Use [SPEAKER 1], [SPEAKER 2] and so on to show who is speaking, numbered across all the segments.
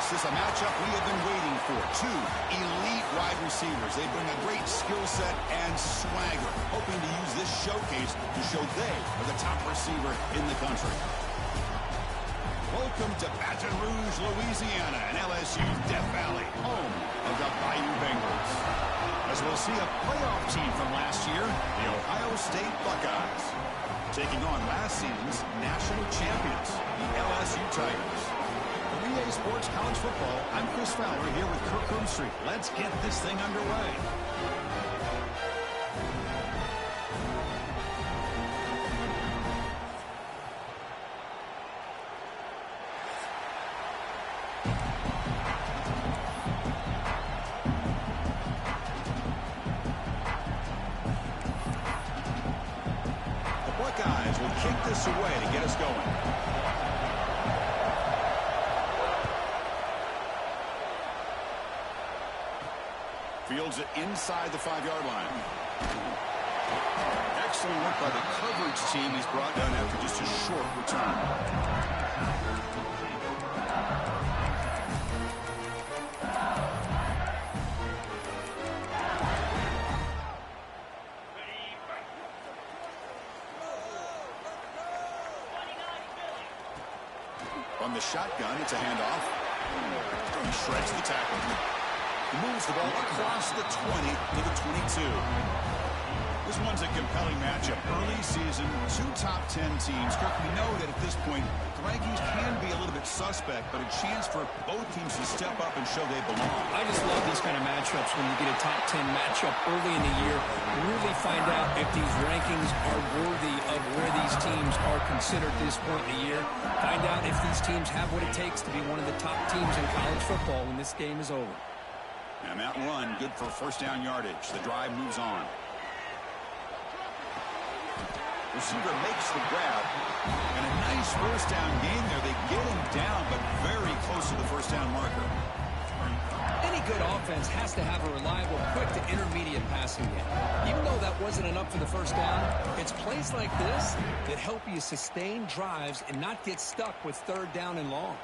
[SPEAKER 1] This is a matchup we have been waiting for. Two elite wide receivers. They bring a great skill set and swagger, hoping to use this showcase to show they are the top receiver in the country. Welcome to Baton Rouge, Louisiana, and LSU's Death Valley, home of the Bayou Bengals. As we'll see a playoff team from last year, the Ohio State Buckeyes, taking on last season's national champions, the LSU Tigers. For EA Sports College Football, I'm Chris Fowler here with Kirk Herbstreit. Let's get this thing underway. Buckeyes will kick this away to get us going. Fields it inside the 5-yard line. Excellent work by the coverage team. He's brought down after just a short return. On the shotgun, it's a handoff. He shreds the tackle. He moves the ball across the 20 to the 22. This one's a compelling matchup. Early season, two top 10 teams. Kirk, we know that at this point, the rankings can be a little bit suspect, but a chance for both teams to step up and show they belong.
[SPEAKER 2] I just love these kind of matchups when you get a top 10 matchup early in the year. Really find out if these rankings are worthy of where these teams are considered at this point in the year. Find out if these teams have what it takes to be one of the top teams in college football when this game is over.
[SPEAKER 1] And that run, good for first down yardage. The drive moves on. Receiver makes the grab, and a nice first down gain there. They get him down, but very close to the first down marker.
[SPEAKER 2] Any good offense has to have a reliable, quick to intermediate passing game. Even though that wasn't enough for the first down, it's plays like this that help you sustain drives and not get stuck with third down and long.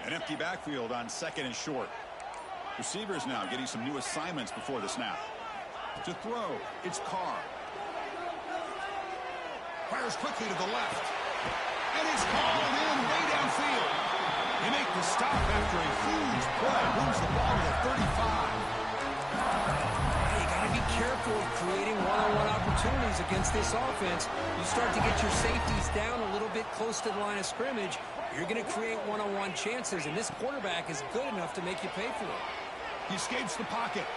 [SPEAKER 1] An empty backfield on second and short. Receivers now getting some new assignments before the snap. To throw, it's Carr. Fires quickly to the left. And it's called in way downfield. They make the stop after a huge play. Moves the ball to the 35.
[SPEAKER 2] You got to be careful of creating one-on-one opportunities against this offense. You start to get your safeties down a little bit close to the line of scrimmage, you're going to create one-on-one chances, and this quarterback is good enough to make you pay for it.
[SPEAKER 1] He escapes the pocket.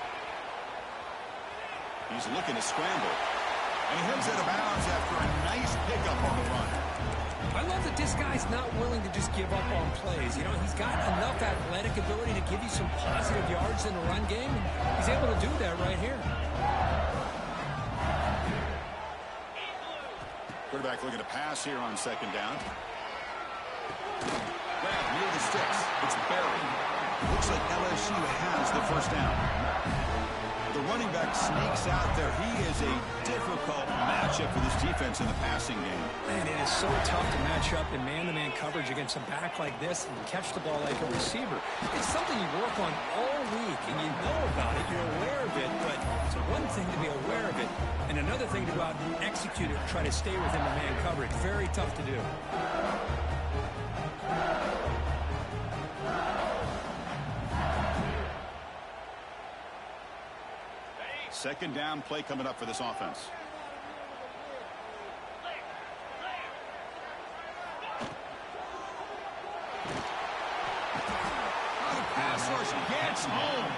[SPEAKER 1] He's looking to scramble. And he heads out of bounds after a nice pickup on the run.
[SPEAKER 2] I love that this guy's not willing to just give up on plays. You know, he's got enough athletic ability to give you some positive yards in the run game, and he's able to do that right here.
[SPEAKER 1] Quarterback looking to pass here on second down. Grab near the sticks. It's buried. Looks like LSU has the first down. The running back sneaks out there. He is a difficult matchup for this defense in the passing game.
[SPEAKER 2] Man, it is so tough to match up in man-to-man coverage against a back like this and catch the ball like a receiver. It's something you work on all week, and you know about it. You're aware of it, but it's one thing to be aware of it, and another thing to go out and execute it and try to stay within the man coverage. Very tough to do.
[SPEAKER 1] Second down play coming up for this offense. Pass rush gets home.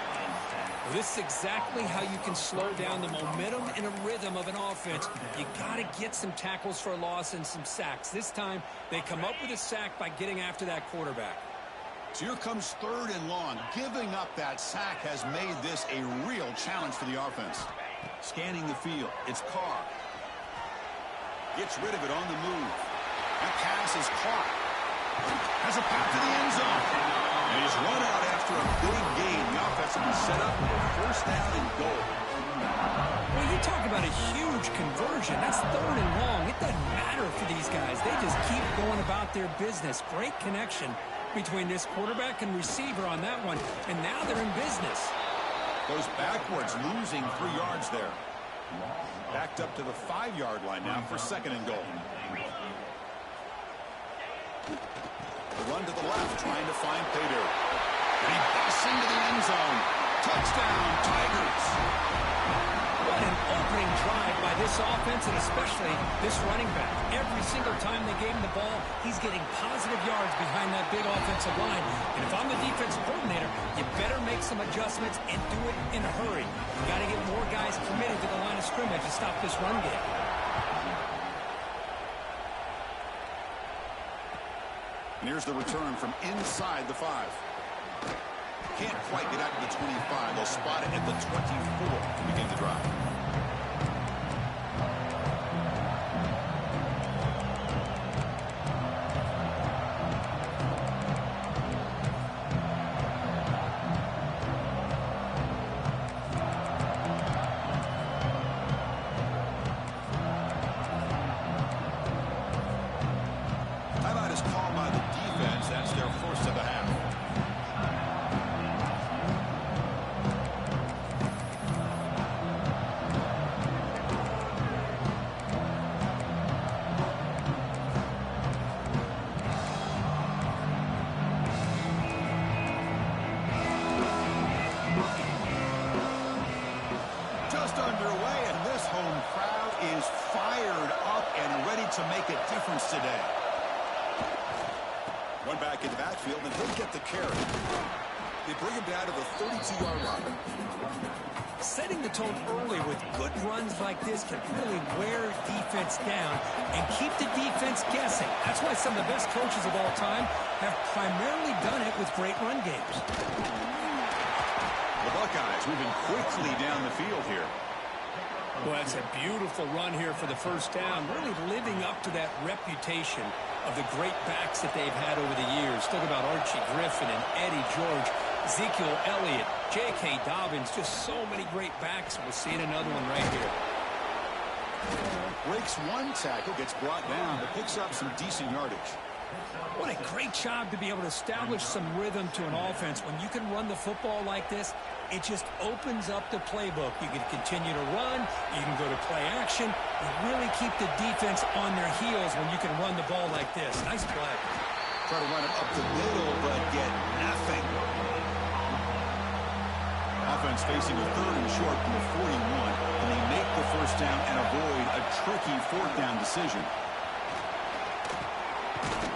[SPEAKER 2] Well, this is exactly how you can slow down the momentum and a rhythm of an offense. You got to get some tackles for a loss and some sacks. This time, they come up with a sack by getting after that quarterback.
[SPEAKER 1] So here comes third and long. Giving up that sack has made this a real challenge for the offense. Scanning the field, it's Carr. Gets rid of it on the move. That pass is caught. Has a pass to the end zone. And he's run out after a big gain. The offense will be set up for first down and goal.
[SPEAKER 2] Well, you talk about a huge conversion. That's 3rd and long. It doesn't matter for these guys. They just keep going about their business. Great connection between this quarterback and receiver on that one. And now they're in business.
[SPEAKER 1] Goes backwards, losing 3 yards there. Backed up to the 5-yard line now for 2nd and goal. The run to the left, trying to find Paydirt. And he busts into the end zone. Touchdown, Tigers.
[SPEAKER 2] What an opening drive by this offense, and especially this running back. Every single time they gave him the ball, he's getting positive yards behind that big offensive line. And if I'm the defensive coordinator, you better make some adjustments and do it in a hurry. You got to get more guys committed to the line of scrimmage to stop this run game.
[SPEAKER 1] And here's the return from inside the 5. Can't quite get out to the 25. They'll spot it at the 24 to begin the drive. Timeout is called by the defense. That's their first of the half. Just underway, and this home crowd is fired up and ready to make a difference today. One back in the backfield, and he'll get the carry. They bring him down to the 32-yard line.
[SPEAKER 2] Setting the tone early with good runs like this can really wear defense down and keep the defense guessing. That's why some of the best coaches of all time have primarily done it with great run games.
[SPEAKER 1] The Buckeyes moving quickly down the field here.
[SPEAKER 2] Well, that's a beautiful run here for the first down, really living up to that reputation of the great backs that they've had over the years. Talk about Archie Griffin and Eddie George, Ezekiel Elliott, J.K. Dobbins, just so many great backs. We'll see another one right here.
[SPEAKER 1] Breaks one tackle, gets brought down, but picks up some decent yardage.
[SPEAKER 2] What a great job to be able to establish some rhythm to an offense. When you can run the football like this, it just opens up the playbook. You can continue to run. You can go to play action. You really keep the defense on their heels when you can run the ball like this. Nice play.
[SPEAKER 1] Try to run it up the middle, but get nothing. Offense facing a 3rd and short from the 41. And they make the first down and avoid a tricky 4th down decision.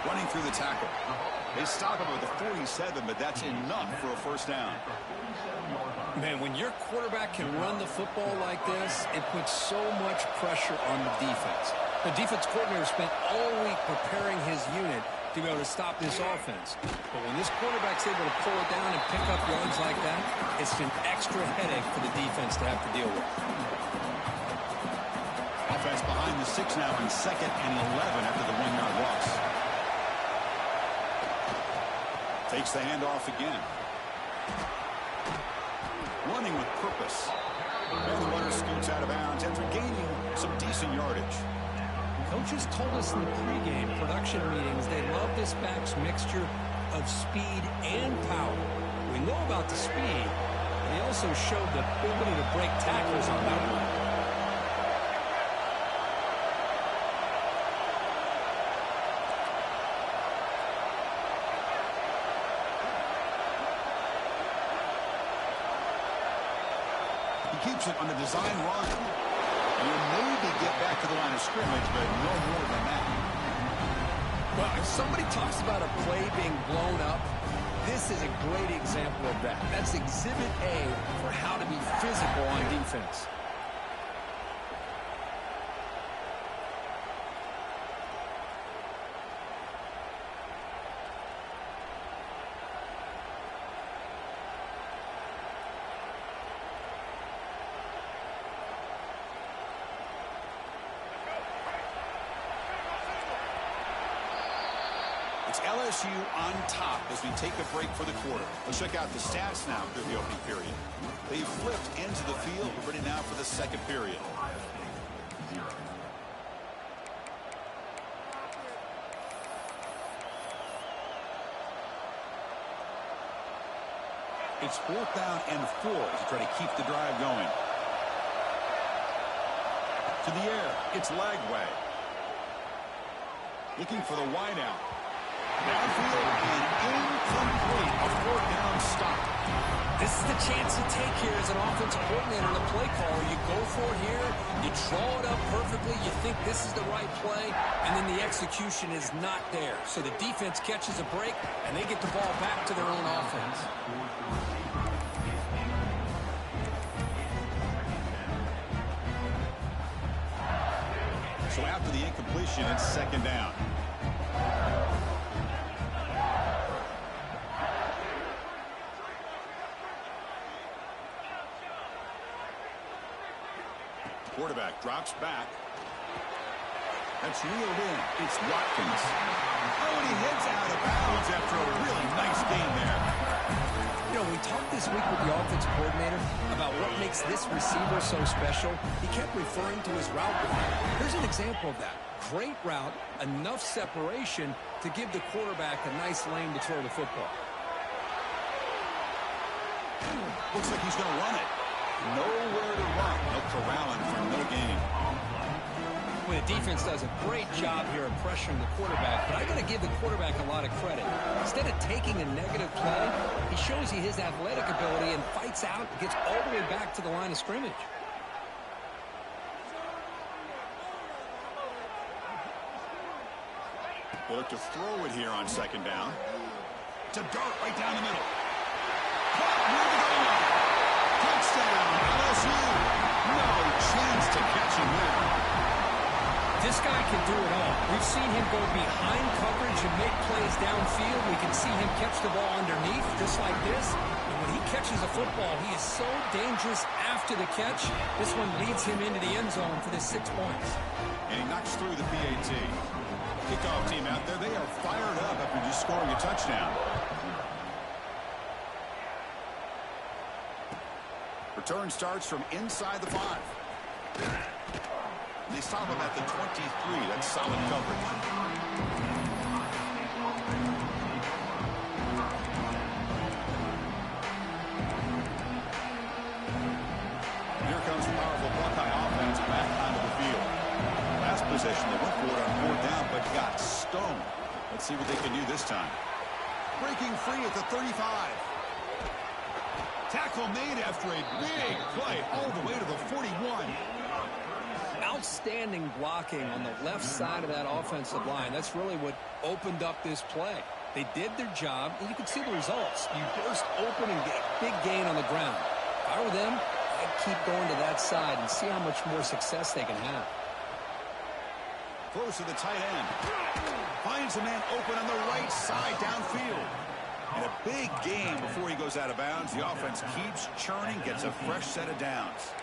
[SPEAKER 1] Running through the tackle. They stop him at the 47, but that's enough for a first down.
[SPEAKER 2] Man, when your quarterback can run the football like this, it puts so much pressure on the defense. The defense coordinator spent all week preparing his unit to be able to stop this offense. But when this quarterback's able to pull it down and pick up yards like that, it's an extra headache for the defense to have to deal with.
[SPEAKER 1] Offense behind the 6 now in 2nd and 11 after the 1-yard loss. Takes the handoff again. Running with purpose. And the runner scoots out of bounds after gaining some decent yardage.
[SPEAKER 2] Coaches told us in the pregame production meetings they love this back's mixture of speed and power. We know about the speed, but he also showed the ability to break tackles on that one.
[SPEAKER 1] Keeps it on the design run. And he'll maybe get back to the line of scrimmage, but no more than that.
[SPEAKER 2] Well, if somebody talks about a play being blown up, this is a great example of that. That's Exhibit A for how to be physical on defense.
[SPEAKER 1] It's LSU on top as we take a break for the quarter. Let's check out the stats now through the opening period. They flipped into the field, ready now for the second period. It's 4th down and 4 to try to keep the drive going. To the air, it's Lagway. Looking for the wideout. Downfield and incomplete. A 4th down stop.
[SPEAKER 2] This is the chance you take here as an offensive coordinator and a play caller. You go for it here, you draw it up perfectly, you think this is the right play, and then the execution is not there. So the defense catches a break, and they get the ball back to their own offense.
[SPEAKER 1] So after the incompletion, it's 2nd down. Quarterback drops back. That's reeled in. It's Watkins. Oh, and he heads out of bounds after a really nice gain there.
[SPEAKER 2] You know, we talked this week with the offensive coordinator about what makes this receiver so special. He kept referring to his route running. Here's an example of that. Great route, enough separation to give the quarterback a nice lane to throw the football.
[SPEAKER 1] Looks like he's going to run it. Nowhere to run. No corralling for no gain.
[SPEAKER 2] Well, the defense does a great job here of pressuring the quarterback, but I got to give the quarterback a lot of credit. Instead of taking a negative play, he shows you his athletic ability and fights out and gets all the way back to the line of scrimmage.
[SPEAKER 1] They'll look to throw it here on 2nd down. It's a dart right down the middle. Caught near the goal line. Touchdown, LSU. No chance to catch him there.
[SPEAKER 2] This guy can do it all. We've seen him go behind coverage and make plays downfield. We can see him catch the ball underneath, just like this. And when he catches a football, he is so dangerous after the catch. This one leads him into the end zone for the 6 points.
[SPEAKER 1] And he knocks through the PAT. Kickoff team out there, they are fired up after just scoring a touchdown. Return starts from inside the 5. They stop him at the 23. That's solid coverage. Here comes the powerful Buckeye offense back onto the field. Last possession, they went for it on 4th down, but got stoned. Let's see what they can do this time. Breaking free at the 35. Tackle made after a big play all the way to the 41.
[SPEAKER 2] Outstanding blocking on the left side of that offensive line. That's really what opened up this play. They did their job, and you can see the results. You burst open and get a big gain on the ground. If I were them, I'd keep going to that side and see how much more success they can have.
[SPEAKER 1] Close to the tight end. Finds a man open on the right side downfield. And a big gain before he goes out of bounds. The offense keeps churning, gets a fresh set of downs.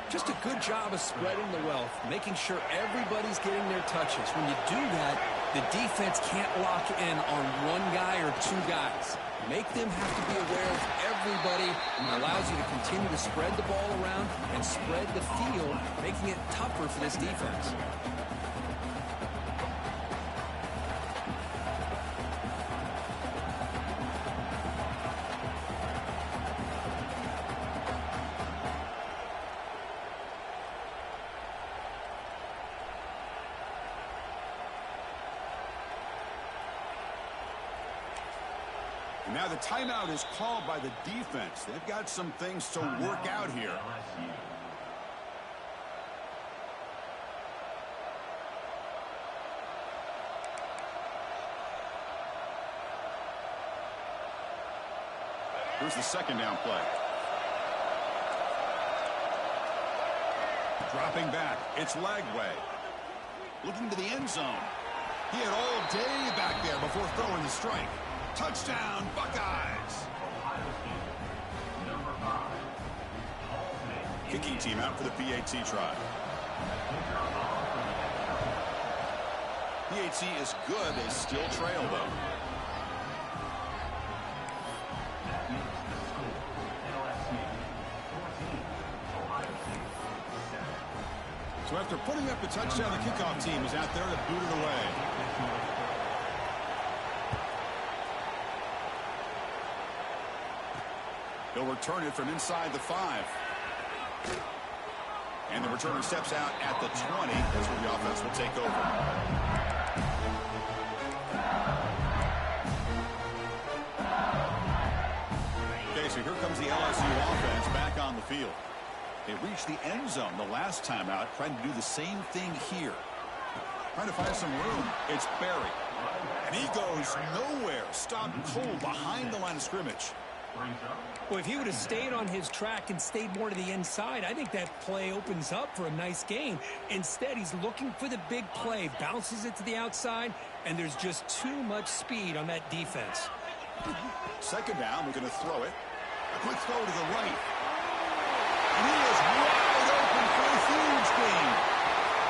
[SPEAKER 2] Just a good job of spreading the wealth, making sure everybody's getting their touches. When you do that, the defense can't lock in on one guy or 2 guys. Make them have to be aware of everybody, and it allows you to continue to spread the ball around and spread the field, making it tougher for this defense.
[SPEAKER 1] Now the timeout is called by the defense. They've got some things to work out here. Here's the 2nd down play. Dropping back, it's Lagway. Looking to the end zone. He had all day back there before throwing the strike. Touchdown, Buckeyes! Kicking team out for the PAT try. PAT is good. They still trail, though. So after putting up the touchdown, the kickoff team is out there to boot it away. He'll return it from inside the 5. And the returner steps out at the 20. That's where the offense will take over. Okay, so here comes the LSU offense back on the field. They reached the end zone the last time out, trying to do the same thing here. Trying to find some room. It's Barry. And he goes nowhere. Stopped cold behind the line of scrimmage.
[SPEAKER 2] Well, if he would have stayed on his track and stayed more to the inside, I think that play opens up for a nice gain. Instead, he's looking for the big play, bounces it to the outside, and there's just too much speed on that defense.
[SPEAKER 1] Second down, we're going to throw it. A quick throw to the right. And he is wide open for a huge gain.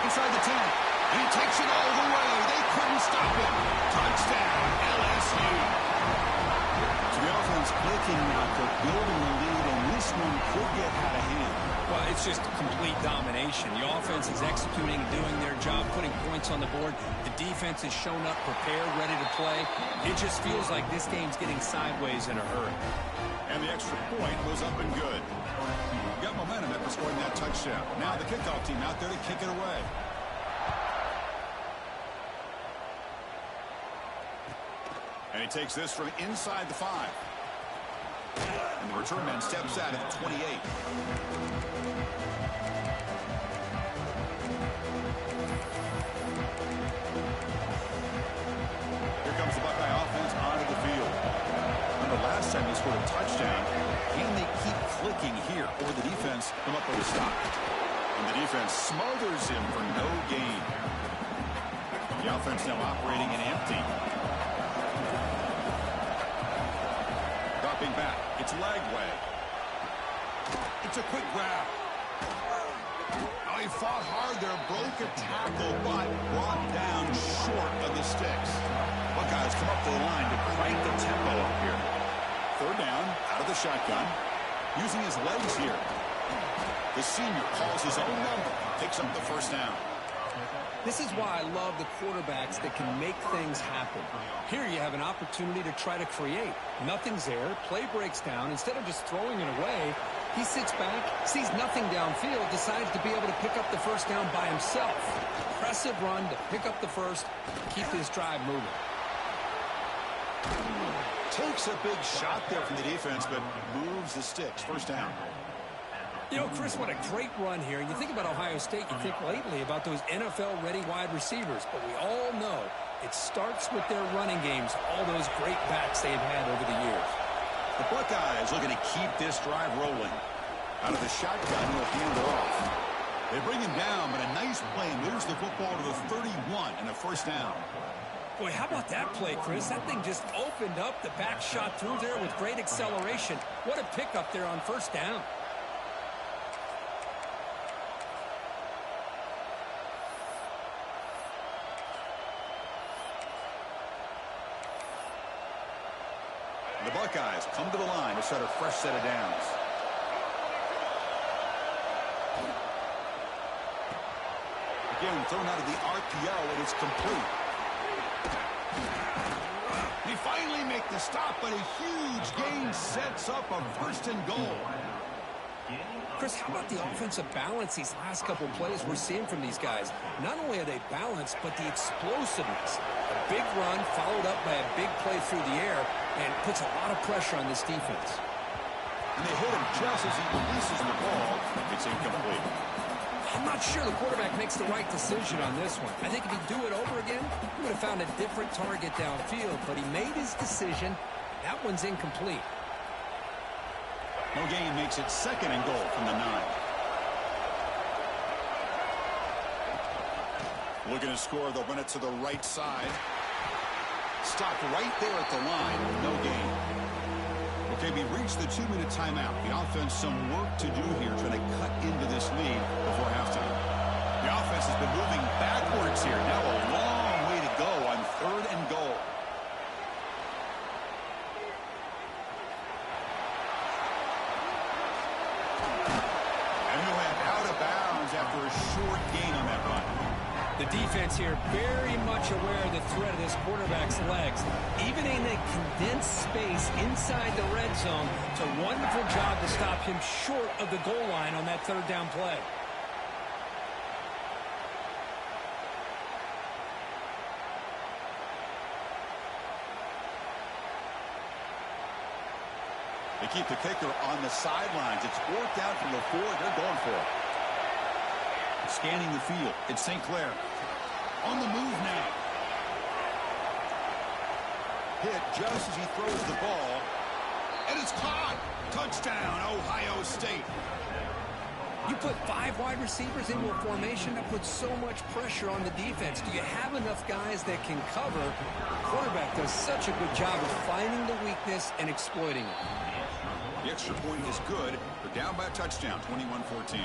[SPEAKER 1] Inside the 10. And he takes it all the way. They couldn't stop him. Touchdown, LSU. So the offense clicking now. They're building the lead, and this one could get out of hand.
[SPEAKER 2] Well, it's just complete domination. The offense is executing, doing their job, putting points on the board. The defense has shown up, prepared, ready to play. It just feels like this game's getting sideways in a hurry.
[SPEAKER 1] And the extra point was up and good. Got momentum after scoring that touchdown. Now the kickoff team out there to kick it away. And he takes this from inside the 5. And the return man steps out at the 28. Here comes the Buckeye offense onto the field. Remember last time they scored a touchdown. Can they keep clicking here, or the defense come up with a stop? And the defense smothers him for no gain. The offense now operating in empty. Dropping back. It's Lagway. It's a quick grab. Oh, he fought hard there, broke a tackle, but brought down short of the sticks. Buckeyes come up to the line to crank the tempo up here. Third down, out of the shotgun. Using his legs here. The senior calls his own number. Picks up the first down.
[SPEAKER 2] This is why I love the quarterbacks that can make things happen. Here you have an opportunity to try to create. Nothing's there. Play breaks down. Instead of just throwing it away, he sits back, sees nothing downfield, decides to be able to pick up the first down by himself. Impressive run to pick up the first, keep this drive moving.
[SPEAKER 1] Takes a big shot there from the defense, but moves the sticks. First down.
[SPEAKER 2] You know, Chris, what a great run here. You think about Ohio State, you think lately about those NFL-ready wide receivers, but we all know it starts with their running games, all those great backs they've had over the years.
[SPEAKER 1] The Buckeyes looking to keep this drive rolling. Out of the shotgun, he'll hand it off. They bring him down, but a nice play moves the football to the 31 and a first down.
[SPEAKER 2] Boy, how about that play, Chris? That thing just opened up. The back shot through there with great acceleration. What a pickup there on first down.
[SPEAKER 1] The Buckeyes come to the line to start a fresh set of downs. Again, thrown out of the RPO, and it's complete. They finally make the stop, but a huge gain sets up a first and goal.
[SPEAKER 2] Chris, how about the offensive balance these last couple plays we're seeing from these guys? Not only are they balanced, but the explosiveness. A big run followed up by a big play through the air and puts a lot of pressure on this defense.
[SPEAKER 1] And they hit him just as he releases the ball. It's incomplete.
[SPEAKER 2] I'm not sure the quarterback makes the right decision on this one. I think if he'd do it over again, he would have found a different target downfield, but he made his decision. That one's incomplete.
[SPEAKER 1] No gain makes it second and goal from the 9. Looking to score, they'll run it to the right side. Stopped right there at the line. No gain. Okay, we reached the 2-minute timeout. The offense some work to do here, trying to cut into this lead before halftime. The offense has been moving backwards here. Now a long way to go on third and goal. And he went out of bounds after a short gain on that run.
[SPEAKER 2] The defense here very much aware of the threat of this quarterback's legs. Even in a condensed space inside the red zone, it's a wonderful job to stop him short of the goal line on that third down play.
[SPEAKER 1] They keep the kicker on the sidelines. It's fourth down from the 4. They're going for it. Scanning the field. It's St. Clair. On the move now. Hit just as he throws the ball. And it's caught. Touchdown, Ohio State.
[SPEAKER 2] You put 5 wide receivers into a formation that puts so much pressure on the defense. Do you have enough guys that can cover? The quarterback does such a good job of finding the weakness and exploiting it.
[SPEAKER 1] The extra point is good. They're down by a touchdown, 21-14.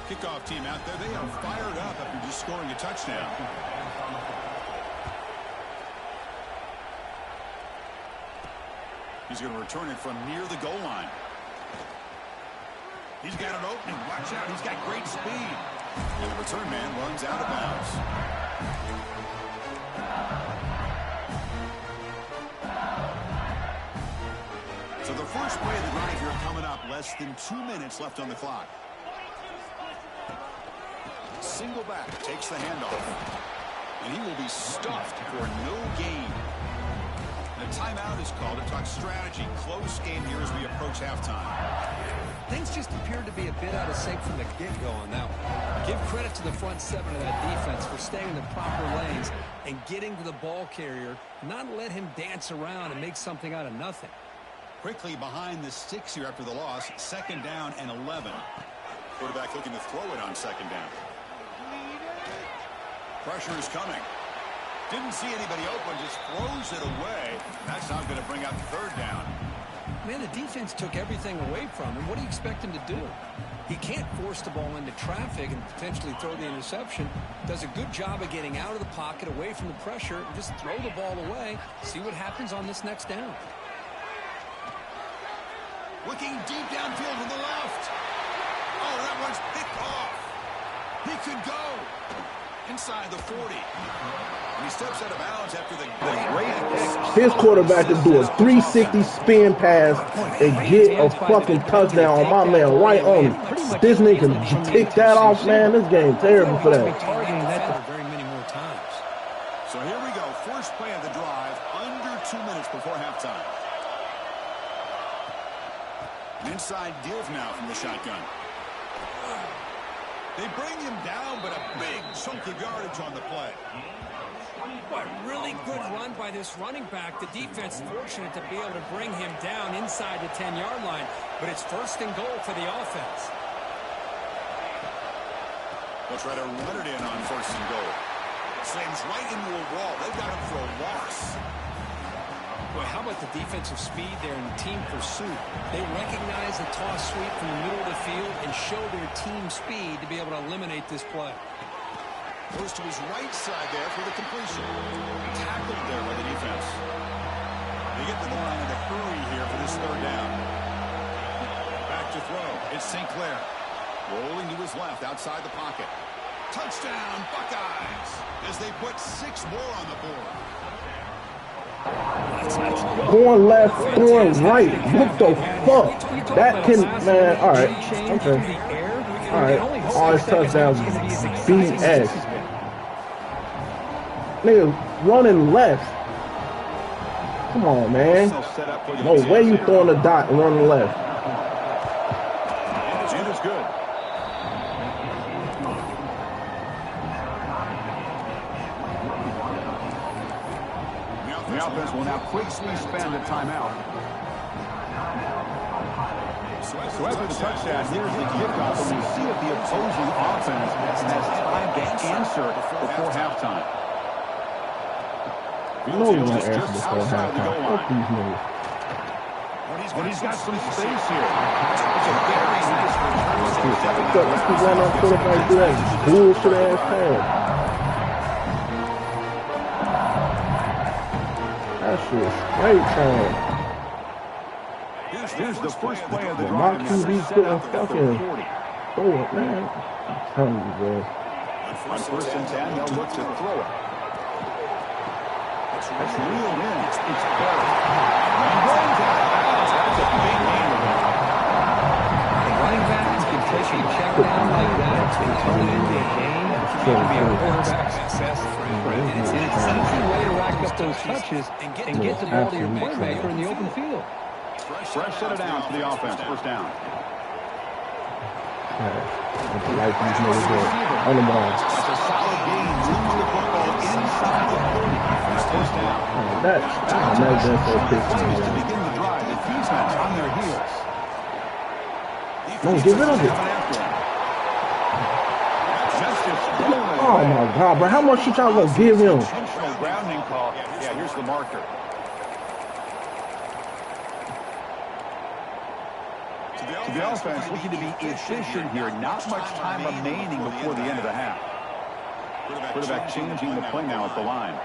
[SPEAKER 1] Kickoff team out there. They are fired up after just scoring a touchdown. He's going to return it from near the goal line. He's got an opening. Watch out. He's got great speed. And the return man runs out of bounds. So the first play of the drive here coming up. Less than 2 minutes left on the clock. Single back takes the handoff. And he will be stuffed for no gain. The timeout is called to talk strategy. Close game here as we approach halftime.
[SPEAKER 2] Things just appeared to be a bit out of sync from the get-go on that one. Give credit to the front 7 of that defense for staying in the proper lanes and getting to the ball carrier, not let him dance around and make something out of nothing.
[SPEAKER 1] Quickly behind the sticks here after the loss. 2nd down and 11. Quarterback looking to throw it on 2nd down. Pressure is coming. Didn't see anybody open, just throws it away. That's not going to bring up 3rd down.
[SPEAKER 2] Man, the defense took everything away from him. What do you expect him to do? He can't force the ball into traffic and potentially throw the interception. Does a good job of getting out of the pocket, away from the pressure, and just throw the ball away. See what happens on this next down.
[SPEAKER 1] Looking deep downfield to the left. Oh, that one's picked off. He could go inside the 40. And he steps out of bounds after the great.
[SPEAKER 3] His quarterback can do a 360 spin pass and get a fucking touchdown on my man right on him. This nigga can take that off, man. This game terrible for that.
[SPEAKER 2] Very many more times.
[SPEAKER 1] So here we go. First play of the drive, under 2 minutes before halftime. An inside give now from the shotgun. They bring him down, but a big chunk of yardage on the play.
[SPEAKER 2] What really good run by this running back. The defense fortunate to be able to bring him down inside the 10-yard line, but it's 1st and goal for the offense.
[SPEAKER 1] They'll try to run it in on 1st and goal. Slams right into a wall. They've got him for a loss.
[SPEAKER 2] Boy, how about the defensive speed there in team pursuit? They recognize the toss sweep from the middle of the field and show their team speed to be able to eliminate this play.
[SPEAKER 1] Goes to his right side there for the completion. Tackled there by the defense. They get to the line in a hurry here for this 3rd down. Back to throw. It's St. Clair. Rolling to his left outside the pocket. Touchdown, Buckeyes, as they put 6 more on the board.
[SPEAKER 3] Going left, going right. What the fuck? That can, man, all right. Okay. All right. All his touchdowns BS. Nigga running left. Come on, man. No way you throwing a dot and running left.
[SPEAKER 1] And it's good. The offense will now quickly spend a timeout. So after the touchdown, here's the kickoff, and we see if the opposing offense has time to answer before halftime.
[SPEAKER 3] You know you're going to answer before halftime. Fuck these niggas.
[SPEAKER 1] But he's got some space here. It's a very nice return.
[SPEAKER 3] Let's keep letting our quarterback do that bullshit ass pass. That shit straight time.
[SPEAKER 1] Here's the first play of the
[SPEAKER 3] My
[SPEAKER 1] drive.
[SPEAKER 3] QB couldn't fucking throw it, man. I'm telling you, bro.
[SPEAKER 1] On first and 10, they'll look to throw it. That's reeled in. It's Barrett. That's a big game.
[SPEAKER 2] Running backs can take a check down like that and turn it into a game. It's going to be a quarterback success. It's an easy way to rack up those touches and get the ball to your playmaker in the open field.
[SPEAKER 1] Fresh set it down to the offense. First down.
[SPEAKER 3] Like these niggas on the ball.
[SPEAKER 1] That's a solid game. Moves the football inside the 30. That's first down.
[SPEAKER 3] That's so pissed
[SPEAKER 1] To
[SPEAKER 3] me off.
[SPEAKER 1] begin the drive, the defense on their heels.
[SPEAKER 3] No, get rid of it. Oh my God, bro! How much shit y'all gonna give him?
[SPEAKER 1] Intentional grounding call. Yeah, here's the marker. To the offense, looking to be efficient here. Not much time remaining before the end of the half. Quarterback changing the play now at the line.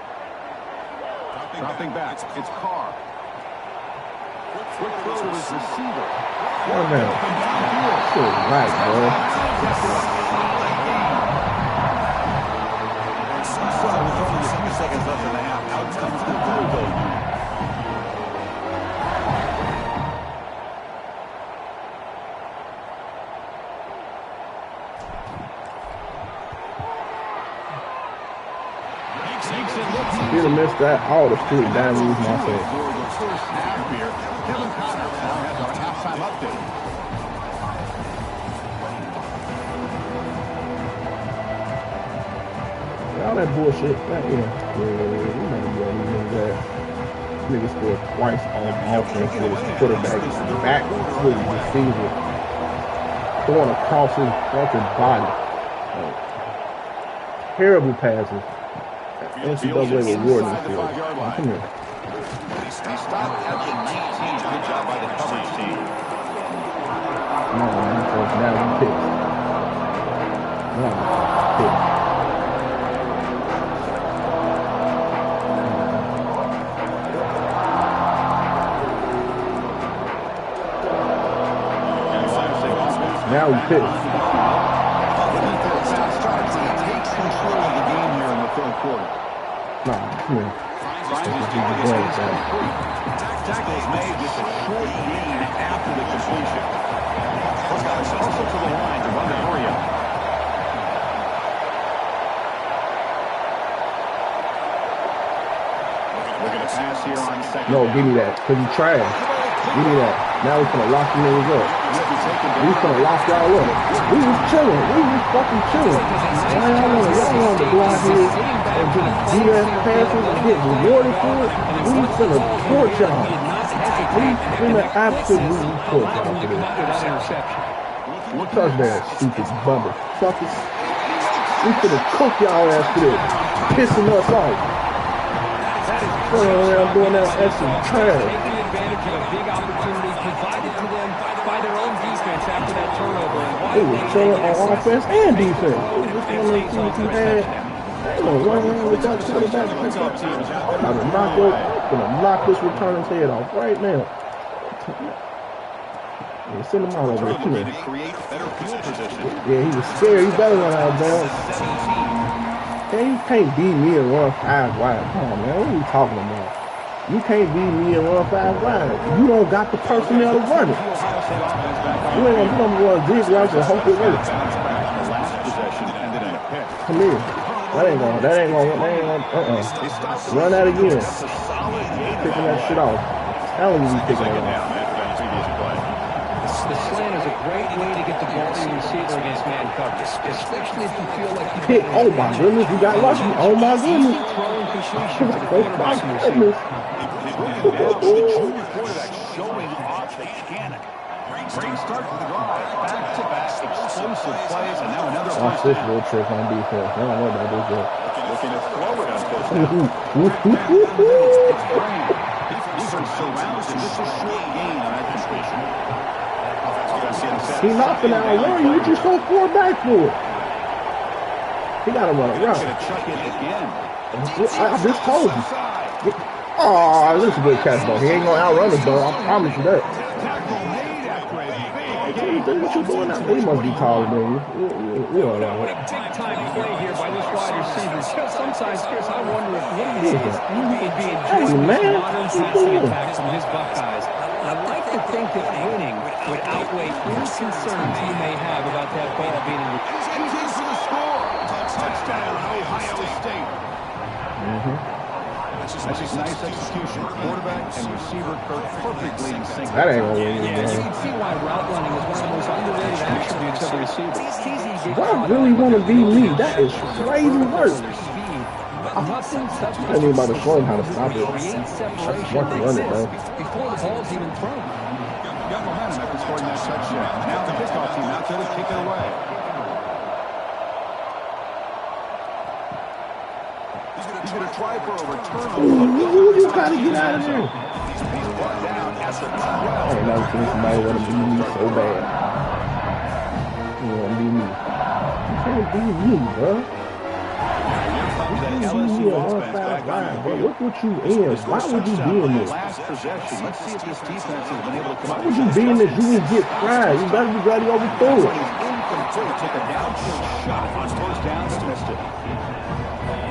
[SPEAKER 1] Dropping back, it's Carr. Quick throw to his receiver.
[SPEAKER 3] One man. Shit, right, bro.
[SPEAKER 1] So, with only a few seconds left in the half, out comes the Louisville unit.
[SPEAKER 3] He'd have missed that. All the street down lose myself.
[SPEAKER 1] For the first half here, Kevin Connor now has our halftime update.
[SPEAKER 3] All that bullshit. That, you know, we never be able to do that. Nigga scored twice on offense with his quarterback back with his receiver throwing across his fucking body. Terrible passes. NCAA rewarding the field. Come here.
[SPEAKER 1] He stopped at the 19. Good job by the coverage team.
[SPEAKER 3] Come on, man. So now we pissed. Now pissed. Now we pissed.
[SPEAKER 1] Takes control of the game here in the third quarter.
[SPEAKER 3] Nah, come here.
[SPEAKER 1] Tackle is made just a short gain after the completion. Those guys hustle to the line to run the area. Looking to pass here on second.
[SPEAKER 3] No, give me that, because you trash. Give me that. Now we're gonna lock you niggas up. We gonna lock y'all up. We was chilling. We was fucking chilling. Y'all want to go out here and just BS passes and get rewarded for it? We was finna torch y'all. We finna absolutely torch y'all for this. Touchdown, stupid bummer suckers. We finna cook y'all ass for this. Pissing us off. Running around doing that extra trash.
[SPEAKER 2] Advantage of a big opportunity provided to them by their own defense after that turnover.
[SPEAKER 3] They was chilling on offense and defense. They was just one of those teams who had, they gonna run around with that quarterback. I'm gonna knock this returner's head off right now. Yeah, send him out over there. Come here. Yeah, he was scared. He better run out of bounds. Man, you can't beat me and run 5 wide. Come on, man. What are you talking about? You can't beat me and run 5 wide. You don't got the personnel to run it. You ain't gonna run these routes and hope it works. Come here. That ain't gonna run that again. Picking that shit off. How long you be picking it off?
[SPEAKER 2] The slant is a great way to get the ball to your receiver against man coverage, especially if you feel like you
[SPEAKER 3] Pick. Oh my goodness, you got lucky. Oh my goodness.
[SPEAKER 2] throwing completions to the
[SPEAKER 3] Oh my goodness.
[SPEAKER 1] Junior quarterback showing off the cannon. Great start to the drive. Back-to-back explosive plays, and now another
[SPEAKER 3] Watch this little trick on defense. I don't know about this yet.
[SPEAKER 1] looking to throw it on first down. These are surrounded. Just a short gain on that completion.
[SPEAKER 3] He not gonna outrun you. What you so far back for? He gotta run a route.
[SPEAKER 1] Going to chuck it again.
[SPEAKER 3] I just told you. Oh, this is a good catch, though. He ain't gonna outrun us, though. I promise you that. What you doing now? He must be taller than you. You all right.
[SPEAKER 2] What a big-time play here by this wide receiver. Sometimes, Chris, I wonder if what he is being just modern passing attack from his Buckeyes. I like to think that winning would outweigh any concerns you may have about that ball being in the...
[SPEAKER 1] He's for the score. Touchdown, Ohio State.
[SPEAKER 4] That's just nice execution. Quarterback and receiver perfectly in sync.
[SPEAKER 3] That ain't gonna win.
[SPEAKER 2] Yeah, you can see why route running is one of the most underrated attributes of a receiver. It's easy to get
[SPEAKER 3] I really want to be me. That is crazy work. I didn't even about to show him how to stop it. That's fucking run it, though.
[SPEAKER 2] Before the ball's even thrown.
[SPEAKER 4] Got momentum after scoring that touchdown. Now the kickoff team out there to kick it away. He's going to try for a return.
[SPEAKER 3] Ooh, you gotta get out of there.
[SPEAKER 4] He's brought down at the 12.
[SPEAKER 3] I ain't never seen somebody want to be me so bad. You want to be me. You can't be me, bro. Look what you in. Why would you be in this?
[SPEAKER 4] Last possession. Let's see if this defense has been able to come up.
[SPEAKER 3] Why would you be in this? You would get fried. You better be ready overthrow it.
[SPEAKER 4] Incomplete. Took a downfield shot on first down and missed it.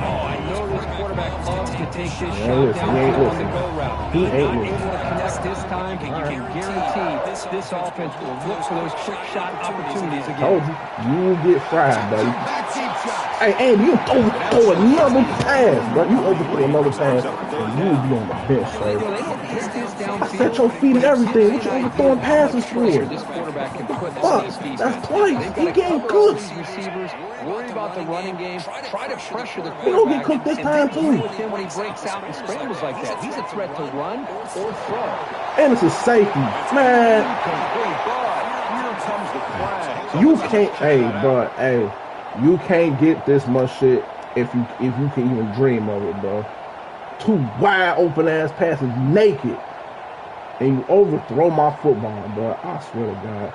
[SPEAKER 2] I know this quarterback loves to take this shot
[SPEAKER 3] Listen, he ain't
[SPEAKER 2] downfield on the
[SPEAKER 3] listening.
[SPEAKER 2] go route.
[SPEAKER 3] He ain't
[SPEAKER 2] Not
[SPEAKER 3] listening.
[SPEAKER 2] able to connect this time, but you can guarantee this offense will look for those quick shot opportunities again.
[SPEAKER 3] Told you. You will get fried, buddy. Hey, Andy, you overthrow another pass, bro. You overthrow another pass, and you will be on the bench, sir. Set your feet and everything. What you overthrowing passes for? Fuck, that's twice. He getting cooked.
[SPEAKER 2] Receivers, worry about the running game, try to pressure the
[SPEAKER 3] He gonna get
[SPEAKER 2] quarterback,
[SPEAKER 3] cooked this
[SPEAKER 2] and
[SPEAKER 3] time,
[SPEAKER 2] then deal
[SPEAKER 3] too.
[SPEAKER 2] with him when he breaks out and scrambles like that. He's a threat to run or throw.
[SPEAKER 3] And it's a safety. Man,
[SPEAKER 4] Here comes the flag.
[SPEAKER 3] you can't, hey, bro, hey, you can't get this much shit if you can even dream of it, bro. Two wide open ass passes naked, and you overthrow my football, bro. I swear to God.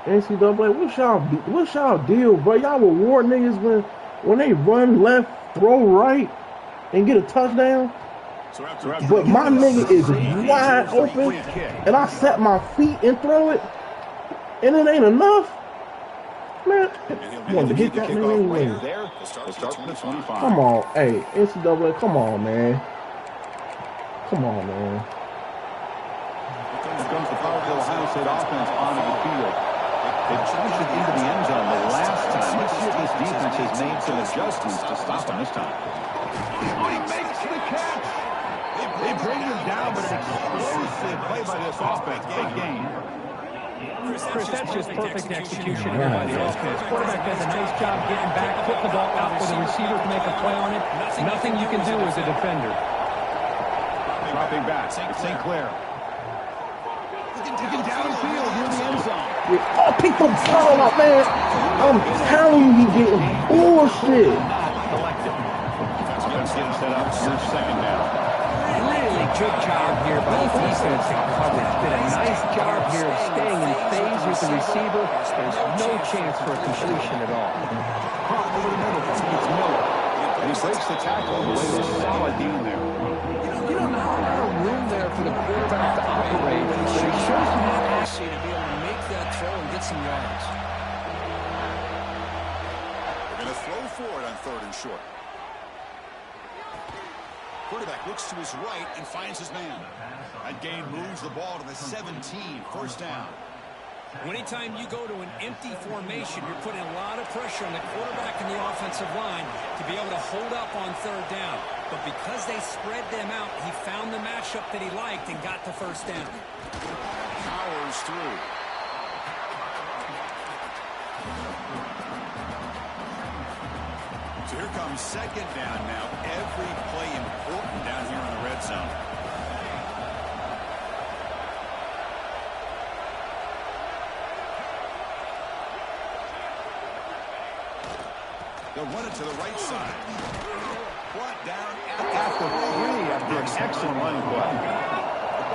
[SPEAKER 3] NCAA, what's y'all deal, bro? Y'all reward niggas when they run left, throw right, and get a touchdown. But my nigga is wide open, and I set my feet and throw it, and it ain't enough. Man, I wanted to hit that nigga anyway.
[SPEAKER 4] There, we'll start from the 25.
[SPEAKER 3] Come on, hey, NCAA, come on, man. Come on, man.
[SPEAKER 4] Here comes the powerful Ohio State offense onto the field. They charged it into the end zone the last time. Let's see if this defense has made some adjustments to stop him this time. He makes the catch. They bring him down, but an explosive play by this offense. Big game.
[SPEAKER 2] Chris, that's just perfect execution here by the offense. Quarterback does a nice job getting back, put the ball out for the receiver to make a play on it. Nothing you can do as a defender.
[SPEAKER 4] Dropping back. It's St. Clair. Looking downfield near the end zone.
[SPEAKER 3] Oh, pick the ball up, man. I'm telling you, he getting bullshit.
[SPEAKER 4] That's going to get set up. Here's second down.
[SPEAKER 2] Really good job here by the defense in coverage. Did a nice job here of staying in phase with the receiver. There's no chance for a completion at all.
[SPEAKER 4] Over the middle. It's Miller. And he breaks the tackle away with a solid gain there.
[SPEAKER 2] You don't have a lot of room there for the quarterback to operate, but he shows some accuracy to be able to make that throw and get some yards.
[SPEAKER 1] They're going to throw for it on 3rd and short. Quarterback looks to his right and finds his man. That gain moves the ball to the 17, first down.
[SPEAKER 2] Anytime you go to an empty formation, you're putting a lot of pressure on the quarterback and the offensive line to be able to hold up on 3rd down. But because they spread them out, he found the matchup that he liked and got the first down.
[SPEAKER 1] Powers through. So here comes second down now. Every play important down here in the red zone. They'll run it to the right side.
[SPEAKER 4] After 3 after an excellent running play.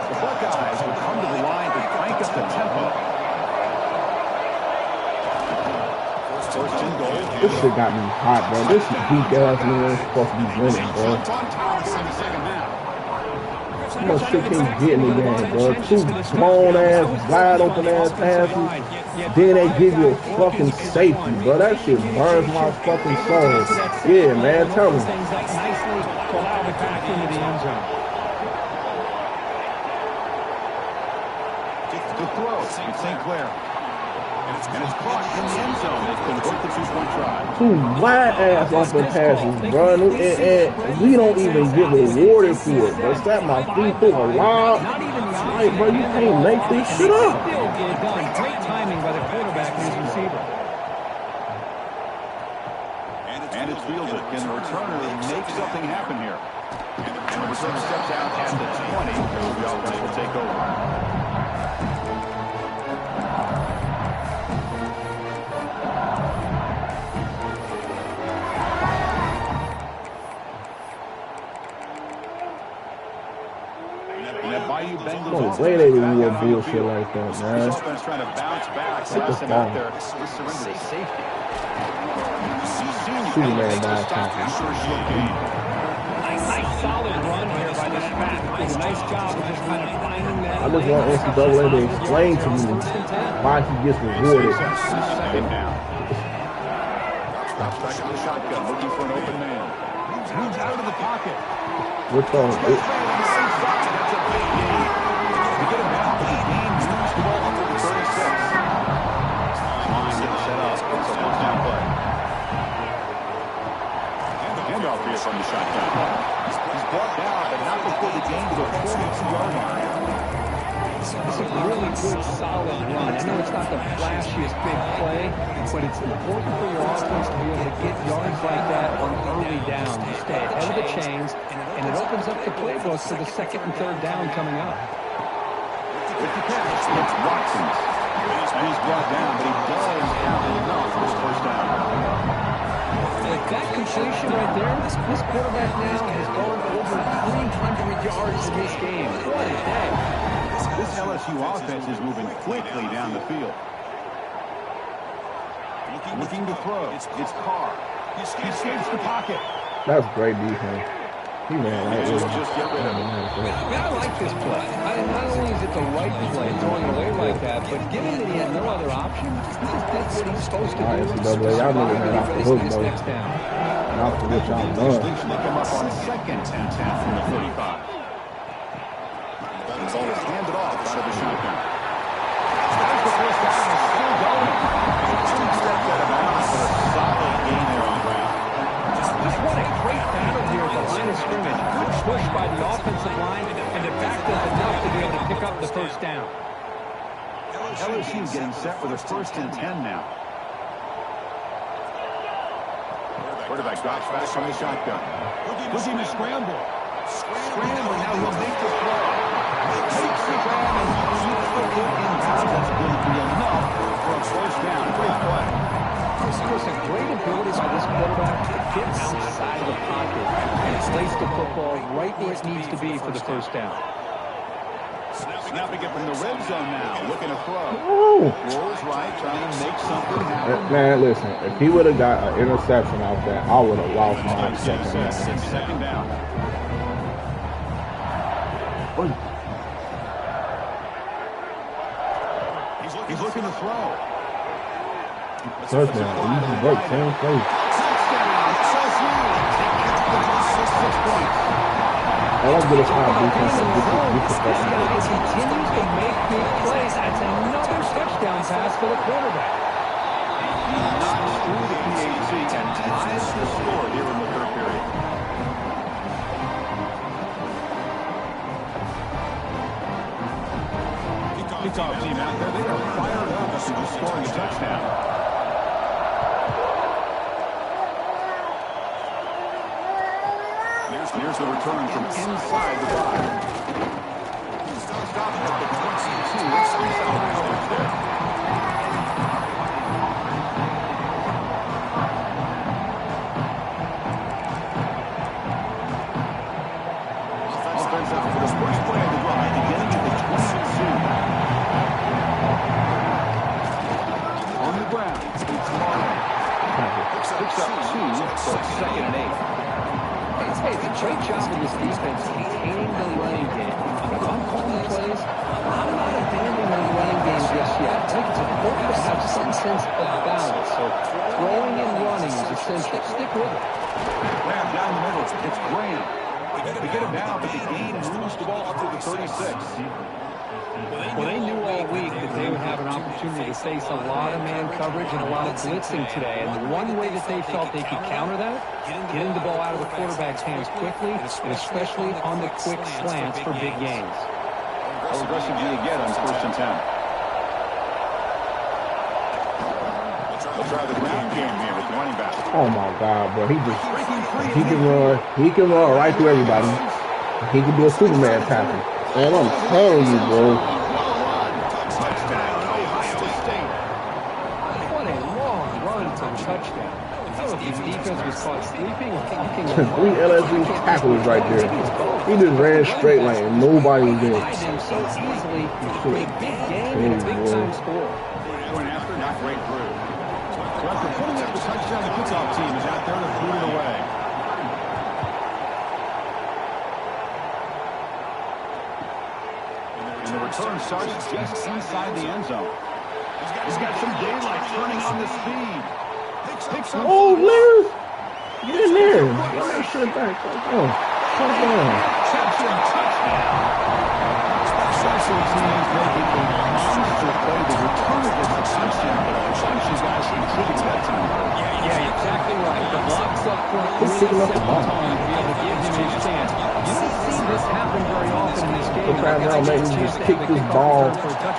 [SPEAKER 4] The Buckeyes will come to the line to crank up the tempo. First and goal.
[SPEAKER 3] This shit got me hot, bro. This weak ass man is supposed to be winning, bro. How much shit can you get in the game, bro? 2 blown ass, wide open ass passes. Then they give you a fucking safety, bro. That shit burns my fucking soul. Yeah, man, tell me.
[SPEAKER 4] The throw, it's St. Clair. And it's caught in the end zone. They convert the 2-point try.
[SPEAKER 3] 2 wide ass open passes, bro. And we don't even get rewarded for it, bro. Set my feet through a wild. Like, bro, you can't make this shit up.
[SPEAKER 2] Great timing by the quarterback and his receiver.
[SPEAKER 4] And it's fielded. Can the returner make something happen here? And the returner steps out at the 20. The offense will take over.
[SPEAKER 3] No way they would do bullshit like that, man.
[SPEAKER 4] Offense trying to bounce back. Last him out there. Surrender to safety.
[SPEAKER 3] Superman by tackle.
[SPEAKER 2] Nice solid run here by this back. Did a nice job of just kind of finding that.
[SPEAKER 3] I just want NCAA to explain to me why he gets rewarded.
[SPEAKER 4] Second down. Back to the shotgun, looking for an open man. Moves out of the pocket.
[SPEAKER 3] What's on?
[SPEAKER 4] That's a big gain. To get him out of the game, moves the ball up to the 36. Line gets set up. It's a first down play. Handoff here from the shotgun. He's brought down, but not before the gain to the 42-yard line.
[SPEAKER 2] It's a really good, solid run. I know it's not the flashiest big play, but it's important for your offense to be able to get yards like that on early down. You stay ahead of the chains, and it opens up the playbook for the second and third down coming up.
[SPEAKER 4] With the catch, it's Watkins. And he's brought down, but he does have enough for his first down.
[SPEAKER 2] Like that completion right there, this quarterback now has gone over 300 yards in this game. What a day.
[SPEAKER 4] This LSU offense is moving quickly down the field. Looking to throw. It's Carr. He escapes the pocket.
[SPEAKER 3] That's great defense. He ran right
[SPEAKER 4] Just
[SPEAKER 3] over.
[SPEAKER 4] get rid of him.
[SPEAKER 2] I like this play. Not only is it the right play, throwing it away like that, but given that he had no other option, that's what he's supposed to do.
[SPEAKER 3] NCAA, y'all niggas had off the hook, though. Not for what y'all done.
[SPEAKER 4] They come up on second and 10 from the 35. The ball is handed off out of the shotgun. There's the first down. It's still going. Two steps out of bounds for a solid gain there on the ground.
[SPEAKER 2] Just what a great battle here at the line of scrimmage. Good push by the offensive line, and it backed up enough to be able to pick up the first down.
[SPEAKER 4] LSU getting set for the first and 10 now. Quarterback drops back from the shotgun. Looking to scramble. Scramble, now he'll make the throw. Takes the grab and keeps the foot in bounds. That's going to be enough for a first down. Great play.
[SPEAKER 2] There's a great ability by this quarterback to get outside the pocket and place the football right where it needs to be for the first down.
[SPEAKER 4] Snapping it from the red zone now, looking to throw. Rolls right, trying to make something happen.
[SPEAKER 3] Man, listen, if he would have got an interception out there, I would have lost my
[SPEAKER 4] second down. He's looking to throw.
[SPEAKER 3] First down, easy break, same place. I like good high defense and get the
[SPEAKER 2] This guy continues to make big plays. That's another touchdown pass for the quarterback.
[SPEAKER 4] Knocks through the PAT and ties the score here in the third period. Kickoff team out there. They are fired up as to scoring a touchdown. Here's the return from inside the 5. Stop at the 22.
[SPEAKER 5] Hey, it's a great job of this defense containing the running game. If I'm calling plays, I'm not abandoning the running game just yet. I think it's important to have some sense of balance. So throwing and running is essential. Stick with it.
[SPEAKER 4] Graham down the middle. It's Graham. They get him down, but the game moves the ball up to the 36.
[SPEAKER 5] Well, they knew all week that they would have an opportunity to face a lot of man coverage and a lot of blitzing today. And the one way that they felt they could counter that, getting the ball out of the quarterback's hands quickly, and especially on the quick slants for big gains.
[SPEAKER 4] How aggressively again on 1st and 10. They'll try the ground game here with the running back.
[SPEAKER 3] Oh my God, bro. He can run right through everybody. He can do a Superman tackle. And I'm telling you, bro.
[SPEAKER 4] Touchdown, Ohio State.
[SPEAKER 5] What a long run for touchdown. I don't know if the defense was caught sleeping or walking.
[SPEAKER 3] 3 LSU tackles right there. He just ran straight like nobody was there.
[SPEAKER 5] So easily for a big game and a big time score.
[SPEAKER 4] Going after, not great through. So after putting up the touchdown, the kickoff team is out there to boot it away. And the return starts just inside the end zone. He's got some daylight turning on the speed.
[SPEAKER 3] Oh, Liz! Get in there. Get that shit back. Oh, shut down.
[SPEAKER 4] Touchdown. Special teams making a monster play. The returner gets a touchdown, but a bunch of guys contributed that time.
[SPEAKER 5] Yeah, exactly right. The blocks up front
[SPEAKER 3] He's
[SPEAKER 5] really
[SPEAKER 3] picking up
[SPEAKER 5] set
[SPEAKER 3] the
[SPEAKER 5] the
[SPEAKER 3] ball.
[SPEAKER 5] tone to be able to give him his chance. You don't see this happen very often in this game.
[SPEAKER 3] They're trying now maybe just kick this ball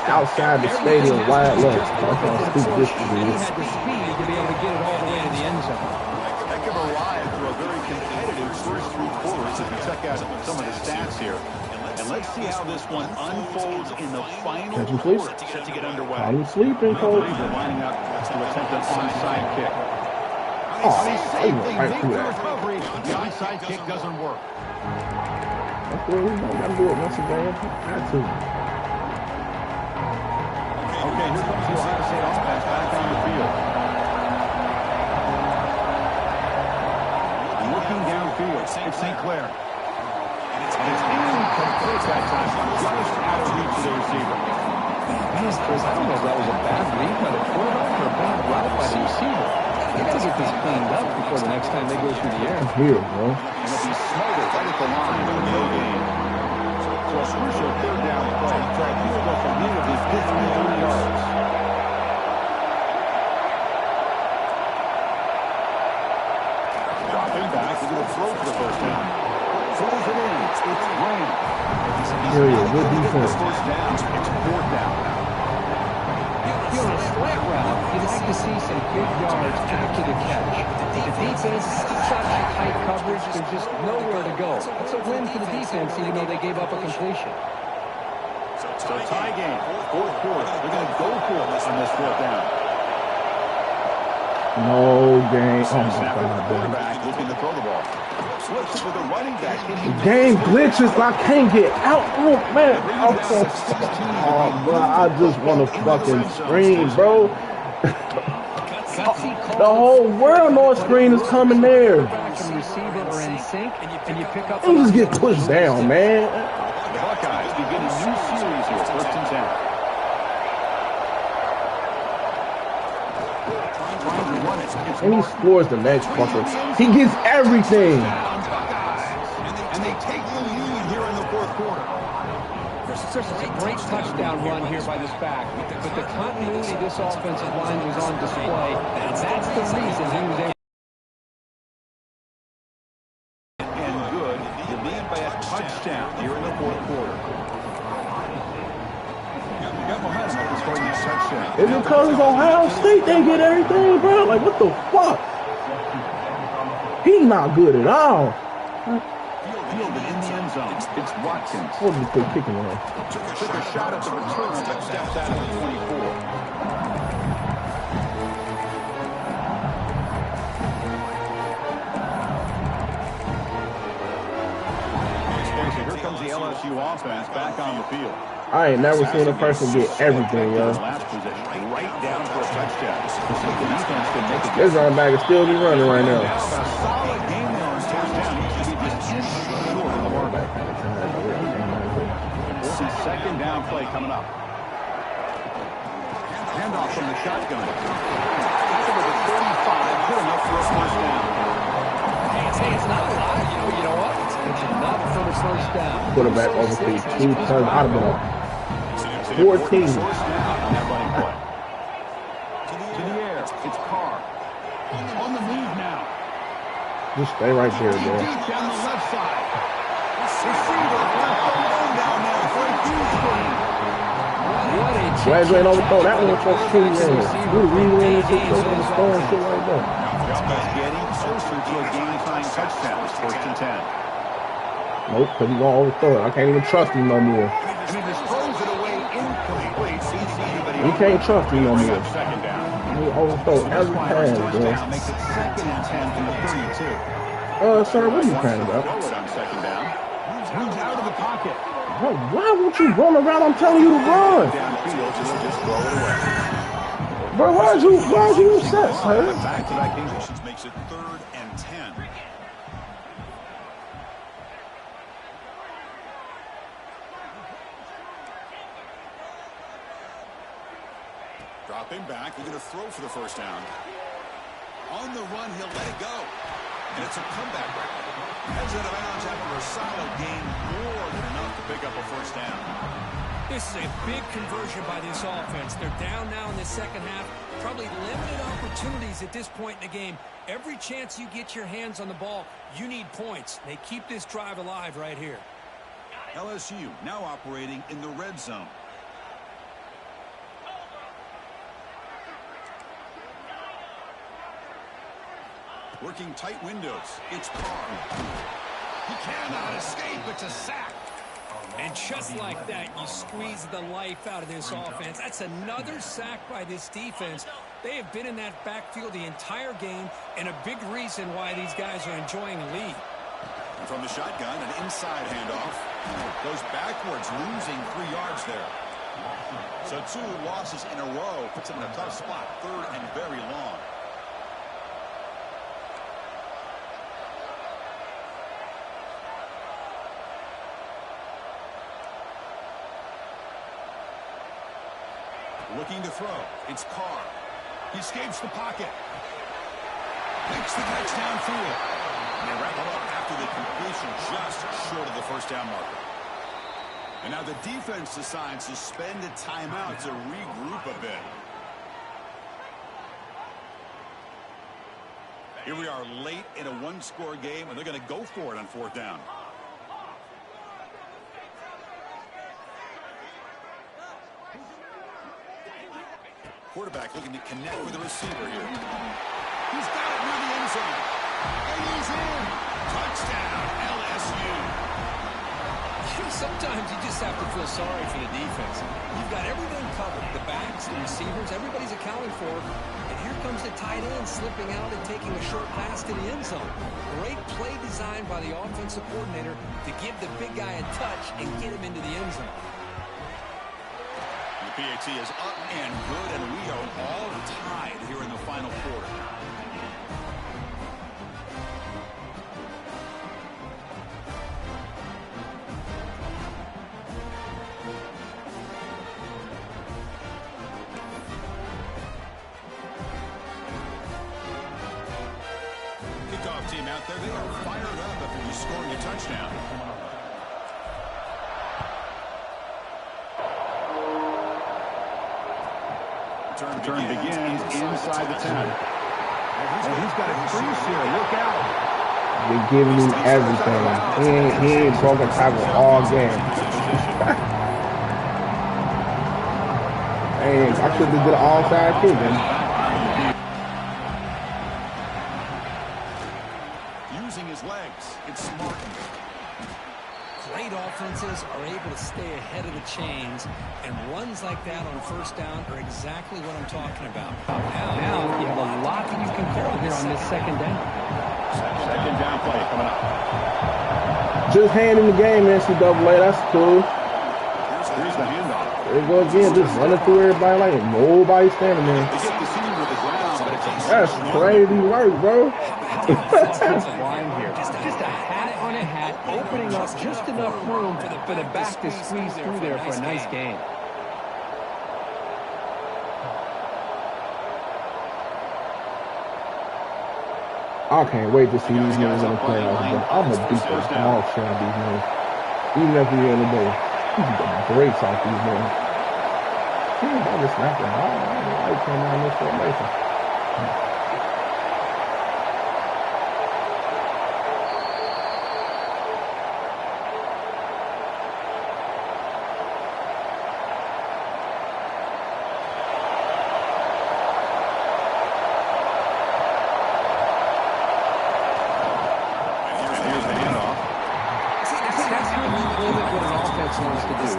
[SPEAKER 3] outside the stadium wide left. That's how stupid this
[SPEAKER 5] He
[SPEAKER 3] is.
[SPEAKER 5] had the speed to be able to get it all the way to the end zone.
[SPEAKER 4] Heck of a ride through a very competitive first 3 quarters if you check out some of the stats here. And let's see how this one unfolds in the final
[SPEAKER 3] Catch him, please.
[SPEAKER 4] quarter set to get underway.
[SPEAKER 3] I'm sleeping, coach.
[SPEAKER 4] They're lining up to attempt an onside kick.
[SPEAKER 3] Oh, he went right through that.
[SPEAKER 4] Recovery. The onside kick doesn't work.
[SPEAKER 3] That's what we gotta do it once again. Got to.
[SPEAKER 4] Okay, here comes the Ohio State offense back on the field. Looking downfield, it's St. Clair. And it's incomplete that time, just out of reach of the receiver.
[SPEAKER 5] Man, Chris, I don't know if that was a bad read by the quarterback or a bad route by the receiver. They got to get this cleaned up before the next time they go through the air.
[SPEAKER 3] Here, bro.
[SPEAKER 4] And it'll be smothered right at the line for no gain. So a crucial 3rd down play. Try a field goal from here of 53 yards. Dropping back, we're going to throw for the 1st down. Throws it in. It's Graham.
[SPEAKER 3] Yeah, good defense.
[SPEAKER 4] 1st down. It's 4th down now.
[SPEAKER 5] On a slant route, you'd like to see some big yards after the catch. The defense, such tight coverage, there's just nowhere to go. It's a win for the defense, even though they gave up a completion.
[SPEAKER 4] So tie game, 4th quarter. They're going to go for it on this 4th down.
[SPEAKER 3] No game. Oh my
[SPEAKER 4] Snap with the
[SPEAKER 3] God, bro.
[SPEAKER 4] quarterback looking to throw the ball. Flips it with the running back.
[SPEAKER 3] The game glitches. I can't get out. Oh man. Oh, bro. I just want to fucking scream, bro. The whole world knows screen is coming there.
[SPEAKER 5] From receiver or in sync, and you pick up.
[SPEAKER 3] You just get pushed down, man.
[SPEAKER 4] The Buckeyes begin a new series here, 1st and 10.
[SPEAKER 3] And he scores the next fucker. He gets everything.
[SPEAKER 1] And they take the lead here in the 4th quarter.
[SPEAKER 5] This is a great touchdown run here by this back. But the continuity this offensive line was on display, and that's the reason he was able.
[SPEAKER 4] And good. You lead by a touchdown here in the 4th quarter. You got momentum after scoring this touchdown.
[SPEAKER 3] It's because it's Ohio State, they get everything, bro. Like, what the fuck? He's not good at all.
[SPEAKER 4] Fielded in the end zone. It's Watkins.
[SPEAKER 3] What did they kicking on?
[SPEAKER 4] Took a shot at the return, but steps out of the 24. Here comes the LSU offense back on the field.
[SPEAKER 3] I ain't never seen a person get everything, yo.
[SPEAKER 4] Last position, right down for a touchdown. The defense can make it.
[SPEAKER 3] This running back is still be running right now.
[SPEAKER 4] A solid game there on 4th down. He should be just play coming up. Handoff from the shotgun. Tackle with a 35, good enough for a first down.
[SPEAKER 5] Hey, it's not a lot. You know what? It's enough for the first down.
[SPEAKER 3] Quarterback overseas 2 turns out of it. 14.
[SPEAKER 4] First down on that running play. To the air, it's Carr. On the move now.
[SPEAKER 3] Just stay right there, bro.
[SPEAKER 4] Deep down the left side. Receiver left alone down there for a huge gain.
[SPEAKER 3] Graduate overthrow. That one was for 2 yards. We re-win this shit over the score and shit like that.
[SPEAKER 4] Jonas getting closer to a game-tying touchdown. First and 10.
[SPEAKER 3] Nope, because he's going to overthrow it. I can't even trust him no more.
[SPEAKER 4] And he just throws it away incomplete.
[SPEAKER 3] You can't trust him no more.
[SPEAKER 4] Second down.
[SPEAKER 3] He overthrow every pass, bro.
[SPEAKER 4] Makes it second and 10 from the 32.
[SPEAKER 3] Sir, what are you crying about?
[SPEAKER 4] Throw it on second down. Moves out of the pocket.
[SPEAKER 3] Why won't you run around? I'm telling you to run.
[SPEAKER 4] Downfield, so they'll just throw it away.
[SPEAKER 3] Bro, why is you upset, sir?
[SPEAKER 4] Back-to-back games.
[SPEAKER 1] Makes it 3rd and 10. Dropping back, he's going to throw for the first down. On the run, he'll let it go. And it's a comeback record. Heads out of bounds after a solid game, more than enough to pick up a first down.
[SPEAKER 2] This is a big conversion by this offense. They're down now in the second half. Probably limited opportunities at this point in the game. Every chance you get your hands on the ball, you need points. They keep this drive alive right here.
[SPEAKER 1] LSU now operating in the red zone. Working tight windows. It's Carr. He cannot escape. It's a sack.
[SPEAKER 2] And just like that, you squeeze the life out of this offense. That's another sack by this defense. They have been in that backfield the entire game, and a big reason why these guys are enjoying the lead.
[SPEAKER 1] And from the shotgun, an inside handoff. Goes backwards, losing 3 yards there. So 2 losses in a row puts him in a tough spot. 3rd and very long. Looking to throw. It's Carr. He escapes the pocket. Makes the touchdown field. And they wrap it up after the completion just short of the first down marker. And now the defense decides to spend a timeout to regroup a bit. Here we are late in a 1-score game, and they're going to go for it on 4th down. Quarterback looking to connect with the receiver here. He's got it near the end zone. And he's in. Touchdown, LSU.
[SPEAKER 2] Sometimes you just have to feel sorry for the defense. You've got everything covered. The backs, the receivers, everybody's accounted for. And here comes the tight end slipping out and taking a short pass to the end zone. Great play design by the offensive coordinator to give the big guy a touch and get him into the end zone.
[SPEAKER 1] The PAT is up and good, and we are all tied here in the final quarter. Kickoff team out there, they are fired up after you scoring a touchdown.
[SPEAKER 4] Turn begins inside the 10. And he's got a crease here. Look out.
[SPEAKER 3] They're giving him everything. He ain't broken tackle all game. Hey, I should have did an all-side kick, man.
[SPEAKER 1] Using his legs, it's Martin.
[SPEAKER 2] Great offenses are able to stay ahead of the chains, and runs like that on 1st down are exactly what I'm talking about.
[SPEAKER 5] Now you have a lot that you can call here on this 2nd down.
[SPEAKER 4] Second down play coming up.
[SPEAKER 3] Just hand in the game, NCAA. That's cool.
[SPEAKER 4] Here's the handoff.
[SPEAKER 3] There you go again. Just running through everybody like nobody standing there.
[SPEAKER 4] They get the seam with the ground, but it's
[SPEAKER 3] That's crazy work, bro.
[SPEAKER 5] offensive line here. Just a hat on a hat, opening up just enough room for the back to squeeze through there for a nice gain.
[SPEAKER 3] I can't wait to see these men in the playoffs, but I'm going to beat the dog shit out of these men. Even after the other day, he beat the brakes off these men. He was about to snap the ball. I don't know why he came out in this formation.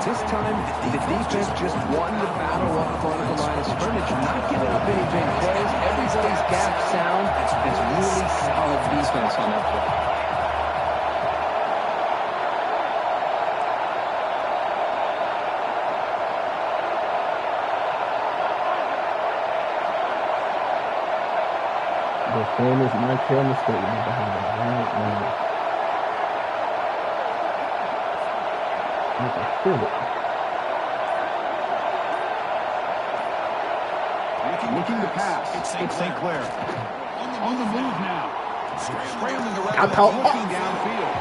[SPEAKER 5] This time, the defense just won the battle up front of the line of scrimmage, not giving up any big plays. Everybody's gap sound. It's really solid defense on that play.
[SPEAKER 3] The famous Michael mistake behind the right now. I can feel it.
[SPEAKER 4] Looking to pass. It's St. Clair. On the move now. Scrambling around. Looking downfield.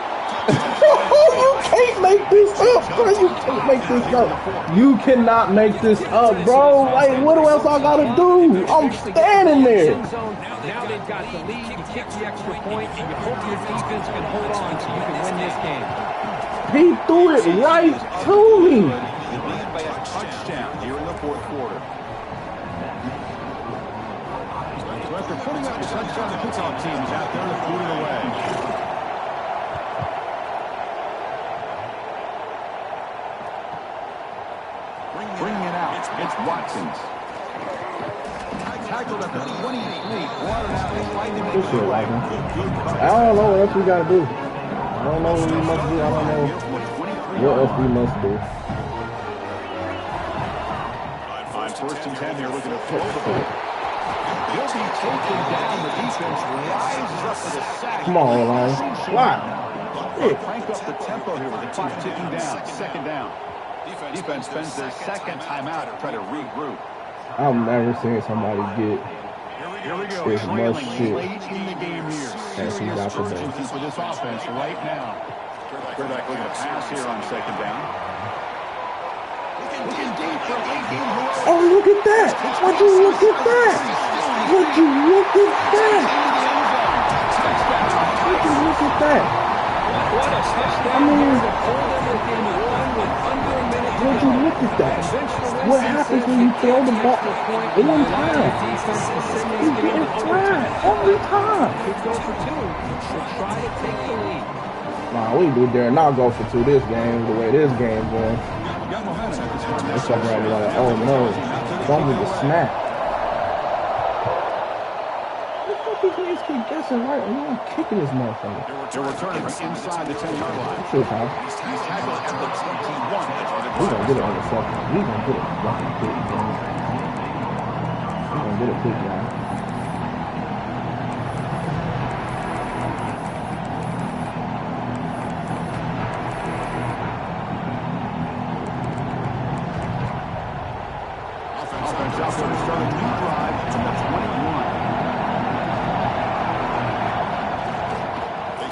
[SPEAKER 3] You can't make this up, bro. You can't make this up. You cannot make this up, bro. Like, what else I gotta do? I'm standing there.
[SPEAKER 5] Now they've got the lead. You kick the extra point, and you hope your defense can hold on so you can win this game.
[SPEAKER 3] He threw it right to me.
[SPEAKER 4] Lead by a touchdown here in the fourth quarter. So after putting up the touchdown, the kickoff team is out there to boot it away. Bringing it out, it's Watkins. Tackled at the 23, brought it out, and finding it.
[SPEAKER 3] Good shit, Watkins. I don't know what else we gotta do. I don't know what we must do. I don't know what else we must do.
[SPEAKER 4] On first and 10 here, looking to throw the ball. He'll be taken down. The defense rises up for the sack.
[SPEAKER 3] Come on, Ryan. Why?
[SPEAKER 4] Crank up the tempo here with the clock ticking down. Second down. Defense spends their second timeout to try to regroup.
[SPEAKER 3] I've never seen somebody get
[SPEAKER 4] Here we go.
[SPEAKER 3] this much
[SPEAKER 4] Trailing
[SPEAKER 3] shit
[SPEAKER 4] late in the game here.
[SPEAKER 3] as he
[SPEAKER 4] Serious
[SPEAKER 3] got the
[SPEAKER 4] urgency for this offense right now. Quarterback looking to pass here on second down. Looking deep for late game.
[SPEAKER 3] Oh, look at that! Would you look at that? Would you look at that? Would you look at that?
[SPEAKER 5] What a touchdown.
[SPEAKER 3] I mean, would you look at that? What happens when you throw the ball one time? You get flat every time.
[SPEAKER 5] Could go for two to try to take the lead.
[SPEAKER 3] Nah, we do dare not go for two this game, the way this game going. It's something right like, oh no, fumble the snap. What the fuck these niggas keep guessing right? I'm kicking this motherfucker.
[SPEAKER 4] They're returning from inside the 10-yard line.
[SPEAKER 3] Shit, huh?
[SPEAKER 4] He's tackled at the 21.
[SPEAKER 3] We gonna get it on the second. We gonna get it fucking quick, man. We gonna get it quick, y'all.
[SPEAKER 4] Offense out there to start a new drive from the 21.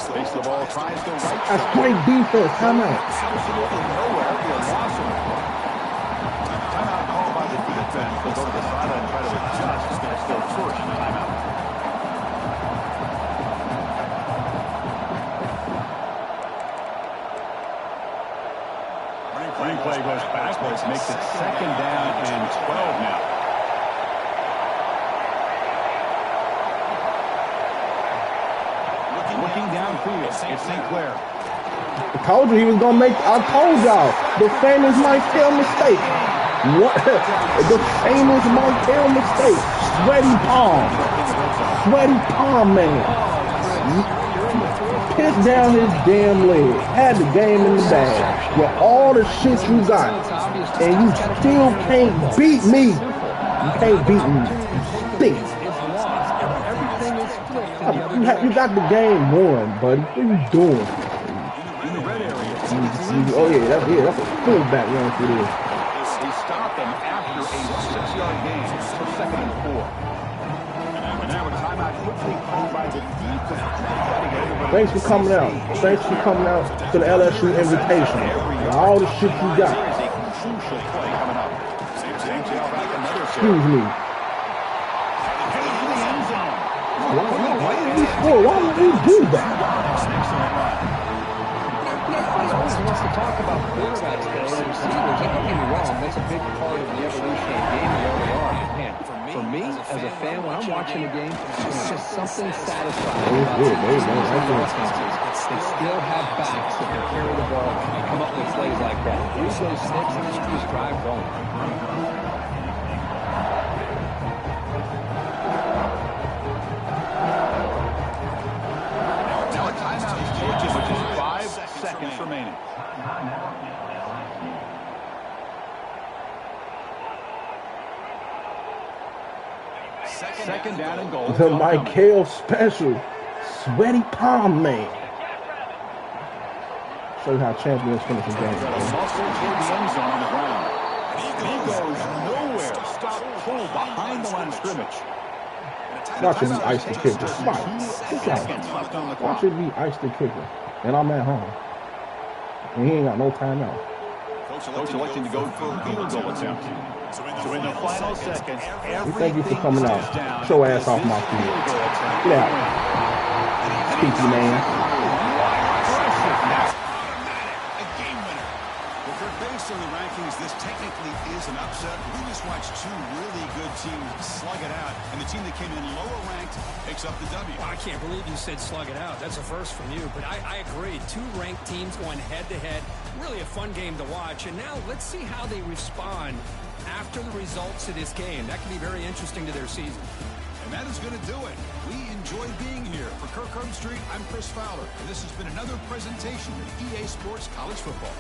[SPEAKER 4] Fakes the ball, tries the right
[SPEAKER 3] That's
[SPEAKER 4] side.
[SPEAKER 3] great defense. Come on.
[SPEAKER 4] Absolutely nowhere. Be a loss of it. Timeout called by the defense. They'll go to the sideline and try to adjust. It's going to still first timeout. Running play goes backwards, makes it second down and 12 now. Looking downfield, it's St. Clair.
[SPEAKER 3] I told you he was gonna make. I told y'all the famous Michael mistake. What? The famous Michael mistake. Sweaty palm, man. Pissed down his damn leg. Had the game in the bag with all the shit you got, and you still can't beat me. You can't beat me. You stink. You got the game won, buddy. What are you doing?
[SPEAKER 4] In the red area.
[SPEAKER 3] Oh yeah, that's a fullback run through there.
[SPEAKER 4] They stopped them after a 6-yard gain for 2nd and 4. And now a timeout quickly called by the defense.
[SPEAKER 3] Thanks for coming out. Thanks for coming out to the LSU invitation. And all the shit you got.
[SPEAKER 4] Crucial play coming up.
[SPEAKER 3] Excuse me. Why would we do that?
[SPEAKER 5] Everybody always wants to talk about quarterbacks today and receivers. Don't get me wrong, that's a big part of the evolution of the game and where we are. Man, for me, as a fan, when I'm watching a game, it's just something satisfying about offenses that still have backs that can carry the ball and come up with plays like that. Use those sticks and just keep this drive going.
[SPEAKER 4] Which is 5 seconds remaining. Second down and goal.
[SPEAKER 3] The Michael Special Sweaty Palm Man. Show you how champions finish the game.
[SPEAKER 4] Got a muscle toward the end zone on the ground. He goes nowhere. Stop pull behind the line of scrimmage.
[SPEAKER 3] Watch it be Ice the Kicker. Watch it be Ice the Kicker. And I'm at home. And he ain't got no timeout.
[SPEAKER 4] Coach electing to go for a field goal attempt. So in the final seconds,
[SPEAKER 3] thank you for coming out. Get your ass off my field. Get out. Stinky man.
[SPEAKER 1] Based on the rankings, this technically is an upset. We just watched two really good teams slug it out, and the team that came in lower ranked picks up the W.
[SPEAKER 2] Well, I can't believe you said slug it out. That's a first from you, but I agree. Two ranked teams going head-to-head. Really a fun game to watch, and now let's see how they respond after the results of this game. That can be very interesting to their season.
[SPEAKER 1] And that is going to do it. We enjoyed being here. For Kirk Herbstreit, I'm Chris Fowler, and this has been another presentation of EA Sports College Football.